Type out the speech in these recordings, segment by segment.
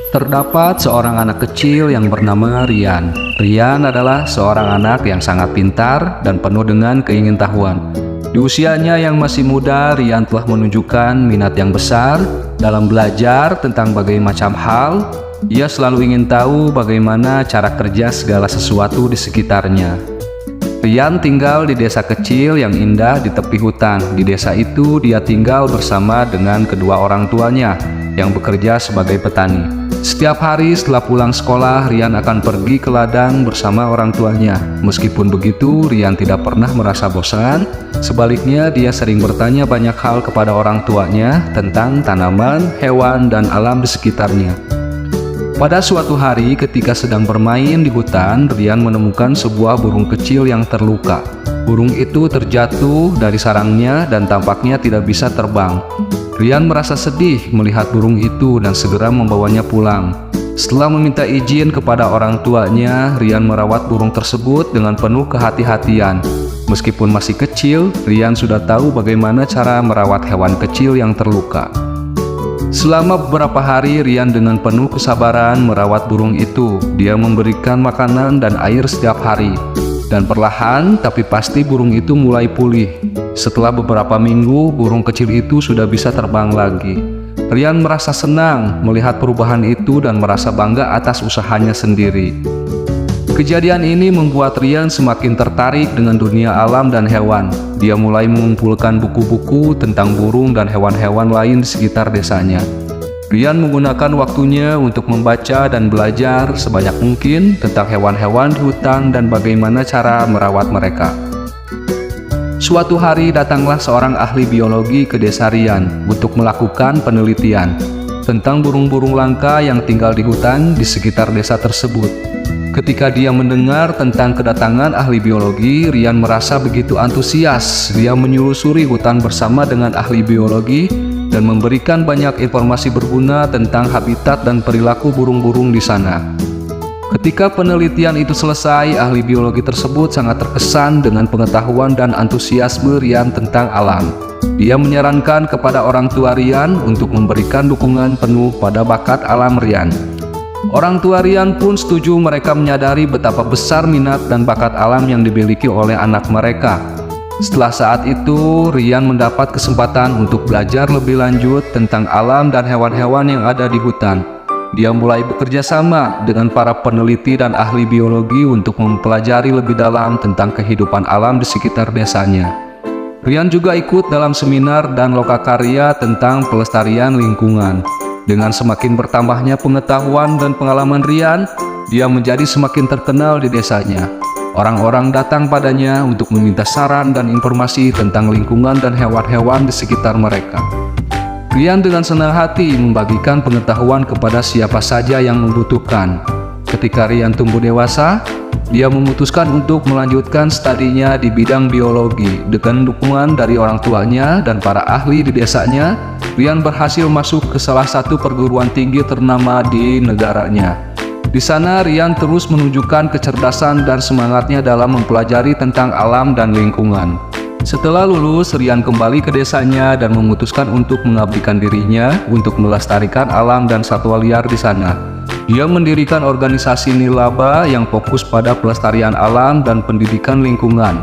Terdapat seorang anak kecil yang bernama Rian. Rian adalah seorang anak yang sangat pintar dan penuh dengan keingintahuan. Di usianya yang masih muda, Rian telah menunjukkan minat yang besar dalam belajar tentang berbagai macam hal. Ia selalu ingin tahu bagaimana cara kerja segala sesuatu di sekitarnya. Rian tinggal di desa kecil yang indah di tepi hutan. Di desa itu dia tinggal bersama dengan kedua orang tuanya yang bekerja sebagai petani. Setiap hari setelah pulang sekolah, Rian akan pergi ke ladang bersama orang tuanya. Meskipun begitu, Rian tidak pernah merasa bosan. Sebaliknya, dia sering bertanya banyak hal kepada orang tuanya tentang tanaman, hewan, dan alam di sekitarnya. Pada suatu hari, ketika sedang bermain di hutan, Rian menemukan sebuah burung kecil yang terluka. Burung itu terjatuh dari sarangnya dan tampaknya tidak bisa terbang. Rian merasa sedih melihat burung itu dan segera membawanya pulang. Setelah meminta izin kepada orang tuanya, Rian merawat burung tersebut dengan penuh kehati-hatian. Meskipun masih kecil, Rian sudah tahu bagaimana cara merawat hewan kecil yang terluka. Selama beberapa hari, Rian dengan penuh kesabaran merawat burung itu. Dia memberikan makanan dan air setiap hari. Dan perlahan tapi pasti burung itu mulai pulih. Setelah beberapa minggu, burung kecil itu sudah bisa terbang lagi. Rian merasa senang melihat perubahan itu dan merasa bangga atas usahanya sendiri. Kejadian ini membuat Rian semakin tertarik dengan dunia alam dan hewan. Dia mulai mengumpulkan buku-buku tentang burung dan hewan-hewan lain di sekitar desanya. Rian menggunakan waktunya untuk membaca dan belajar sebanyak mungkin tentang hewan-hewan di hutan dan bagaimana cara merawat mereka. Suatu hari datanglah seorang ahli biologi ke desa Rian untuk melakukan penelitian tentang burung-burung langka yang tinggal di hutan di sekitar desa tersebut. Ketika dia mendengar tentang kedatangan ahli biologi, Rian merasa begitu antusias. Dia menyusuri hutan bersama dengan ahli biologi dan memberikan banyak informasi berguna tentang habitat dan perilaku burung-burung di sana. Ketika penelitian itu selesai, ahli biologi tersebut sangat terkesan dengan pengetahuan dan antusiasme Rian tentang alam. Dia menyarankan kepada orang tua Rian untuk memberikan dukungan penuh pada bakat alam Rian. Orang tua Rian pun setuju. Mereka menyadari betapa besar minat dan bakat alam yang dimiliki oleh anak mereka. Setelah saat itu, Rian mendapat kesempatan untuk belajar lebih lanjut tentang alam dan hewan-hewan yang ada di hutan. Dia mulai bekerja sama dengan para peneliti dan ahli biologi untuk mempelajari lebih dalam tentang kehidupan alam di sekitar desanya. Rian juga ikut dalam seminar dan lokakarya tentang pelestarian lingkungan. Dengan semakin bertambahnya pengetahuan dan pengalaman Rian, dia menjadi semakin terkenal di desanya. Orang-orang datang padanya untuk meminta saran dan informasi tentang lingkungan dan hewan-hewan di sekitar mereka. Rian dengan senang hati membagikan pengetahuan kepada siapa saja yang membutuhkan. Ketika Rian tumbuh dewasa, dia memutuskan untuk melanjutkan studinya di bidang biologi. Dengan dukungan dari orang tuanya dan para ahli di desanya, Rian berhasil masuk ke salah satu perguruan tinggi ternama di negaranya. Di sana, Rian terus menunjukkan kecerdasan dan semangatnya dalam mempelajari tentang alam dan lingkungan. Setelah lulus, Rian kembali ke desanya dan memutuskan untuk mengabdikan dirinya untuk melestarikan alam dan satwa liar di sana. Dia mendirikan organisasi nirlaba yang fokus pada pelestarian alam dan pendidikan lingkungan.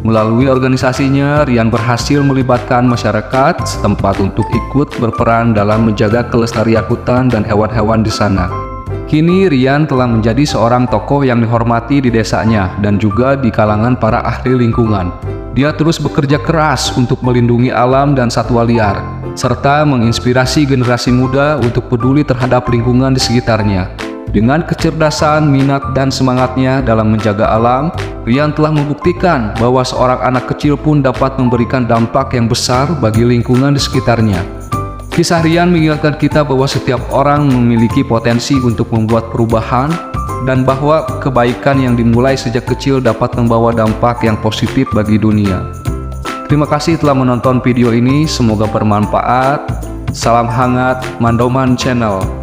Melalui organisasinya, Rian berhasil melibatkan masyarakat setempat untuk ikut berperan dalam menjaga kelestarian hutan dan hewan-hewan di sana. Kini Rian telah menjadi seorang tokoh yang dihormati di desanya dan juga di kalangan para ahli lingkungan. Dia terus bekerja keras untuk melindungi alam dan satwa liar, serta menginspirasi generasi muda untuk peduli terhadap lingkungan di sekitarnya. Dengan kecerdasan, minat, dan semangatnya dalam menjaga alam, Rian telah membuktikan bahwa seorang anak kecil pun dapat memberikan dampak yang besar bagi lingkungan di sekitarnya. Kisah Rian mengingatkan kita bahwa setiap orang memiliki potensi untuk membuat perubahan dan bahwa kebaikan yang dimulai sejak kecil dapat membawa dampak yang positif bagi dunia. Terima kasih telah menonton video ini, semoga bermanfaat. Salam hangat Mandoman Channel.